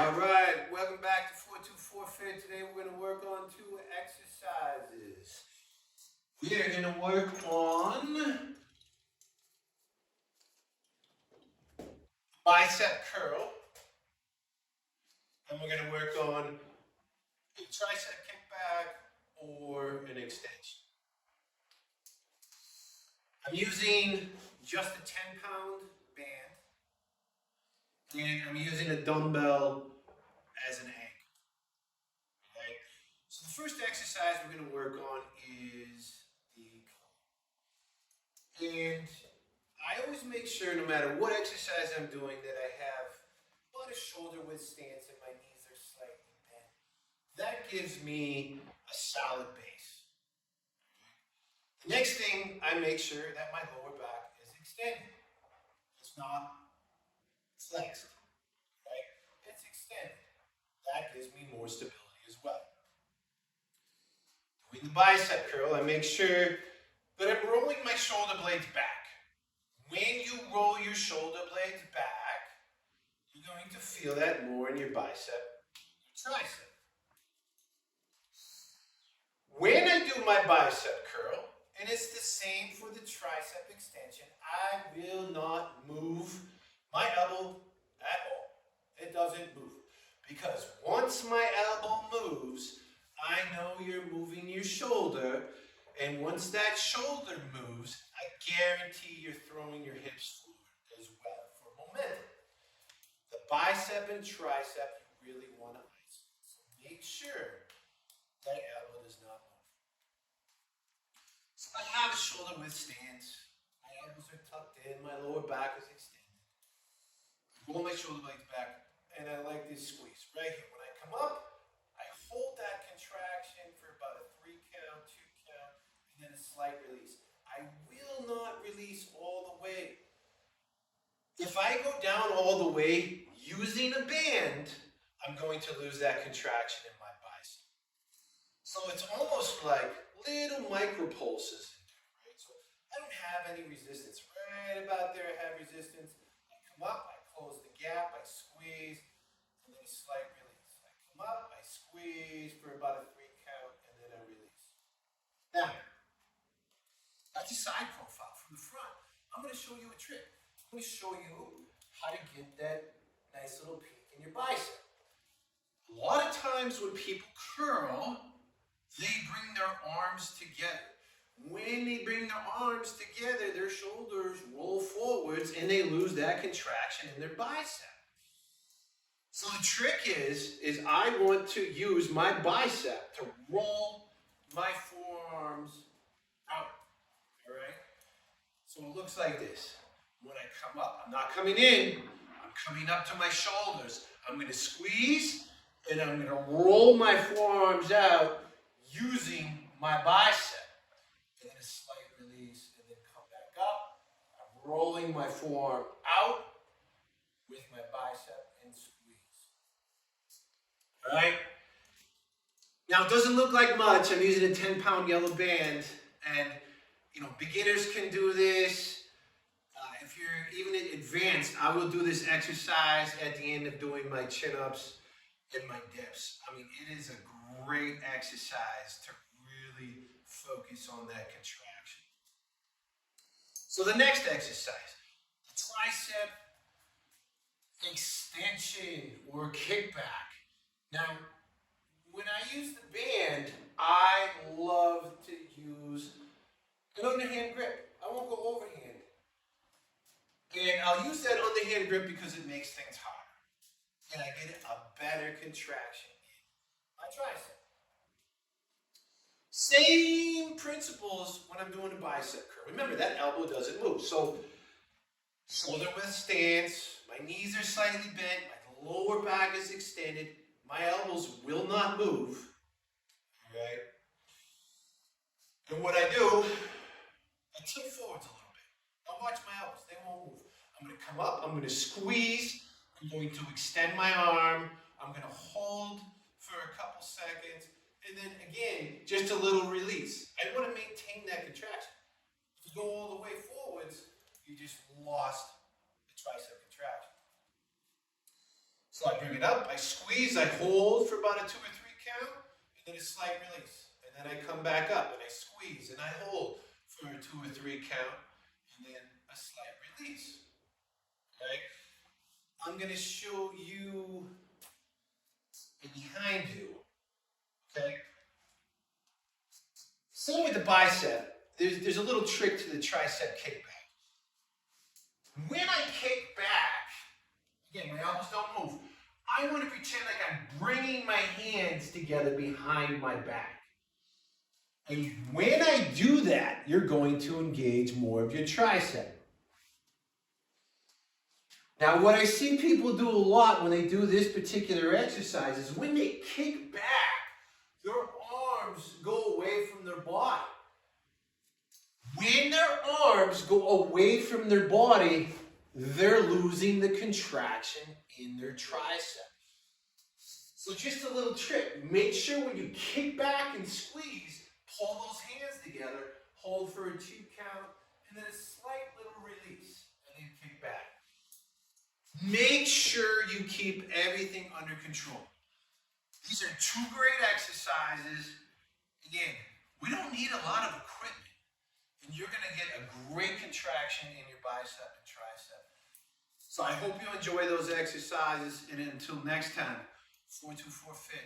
All right, welcome back to 424 Fit. Today we're going to work on two exercises. We are going to work on bicep curl, and we're going to work on a tricep kickback or an extension. I'm using just a 10-pound band, and I'm using a dumbbell as an anchor. Okay? So the first exercise we're going to work on is the curl. And I always make sure, no matter what exercise I'm doing, that I have about a shoulder width stance and my knees are slightly bent. That gives me a solid base. The next thing, I make sure that my lower back is extended. It's not flexed, right? It's extended. That gives me more stability as well. Doing the bicep curl, I make sure that I'm rolling my shoulder blades back. When you roll your shoulder blades back, you're going to feel that more in your bicep, your tricep. When I do my bicep curl, and it's the same for the tricep extension, I will not move my elbow at all. It doesn't move. Because once my elbow moves, I know you're moving your shoulder, and once that shoulder moves, I guarantee you're throwing your hips forward as well for momentum. The bicep and tricep, you really want to isolate. So make sure that elbow does not move. So I have a shoulder width stance. My elbows are tucked in. My lower back is extended. I roll my shoulder blades back, and I like this squeeze right here. When I come up, I hold that contraction for about a 3 count, 2 count, and then a slight release. I will not release all the way. If I go down all the way using a band, I'm going to lose that contraction in my bicep. So it's almost like little micro pulses in there, right? So I don't have any resistance. Right about there I have resistance. I come up, I close the gap, I squeeze, and then a slight release. I come up, I squeeze for about a 3 count, and then I release. Now, that's a side profile from the front. I'm going to show you a trick. I'm going to show you how to get that nice little peak in your bicep. A lot of times when people curl, they bring their arms together. When they bring their arms together, their shoulders roll forwards and they lose that contraction in their bicep. So the trick is I want to use my bicep to roll my forearms out. All right? So it looks like this. When I come up, I'm not coming in. I'm coming up to my shoulders. I'm going to squeeze and I'm going to roll my forearms out using my bicep. And then a slight release and then come back up. I'm rolling my forearm out with my bicep and squeeze. All right? Now it doesn't look like much. I'm using a 10-pound yellow band, and beginners can do this. If you're even advanced, I will do this exercise at the end of doing my chin-ups and my dips. I mean, it is a great exercise to really focus on that contraction. So the next exercise, the tricep extension or kickback. Now, when I use the band, I love to use an underhand grip. I won't go overhand. And I'll use that underhand grip because it makes things harder. And I get a better contraction in my tricep. Same principles when I'm doing a bicep curl. Remember, that elbow doesn't move. So, shoulder width stance, my knees are slightly bent, my lower back is extended, my elbows will not move. Okay? And what I do, I tilt forwards a little bit. Don't watch my elbows, they won't move. I'm going to come up, I'm going to squeeze, I'm going to extend my arm, I'm going to hold for a couple seconds, and then again, just a little release. I want to maintain that contraction. If you go all the way forwards, you just lost the tricep contraction. So I bring it up, I squeeze, I hold for about a 2 or 3 count, and then a slight release. And then I come back up and I squeeze and I hold for a 2 or 3 count, and then a slight release. Okay? I'm going to show you a behind view. Okay? Same with the bicep. There's a little trick to the tricep kickback. When I kick back, again, my elbows don't move. I want to pretend like I'm bringing my hands together behind my back. And when I do that, you're going to engage more of your tricep. Now, what I see people do a lot when they do this particular exercise is when they kick back, their arms go away from their body. When their arms go away from their body, they're losing the contraction in their tricep. So just a little trick. Make sure when you kick back and squeeze, pull those hands together, hold for a 2 count, and then a slight little release, and then kick back. Make sure you keep everything under control. These are 2 great exercises. Again, we don't need a lot of equipment, and you're going to get a great contraction in your bicep and tricep. So I hope you enjoy those exercises, and until next time, 424 Fit.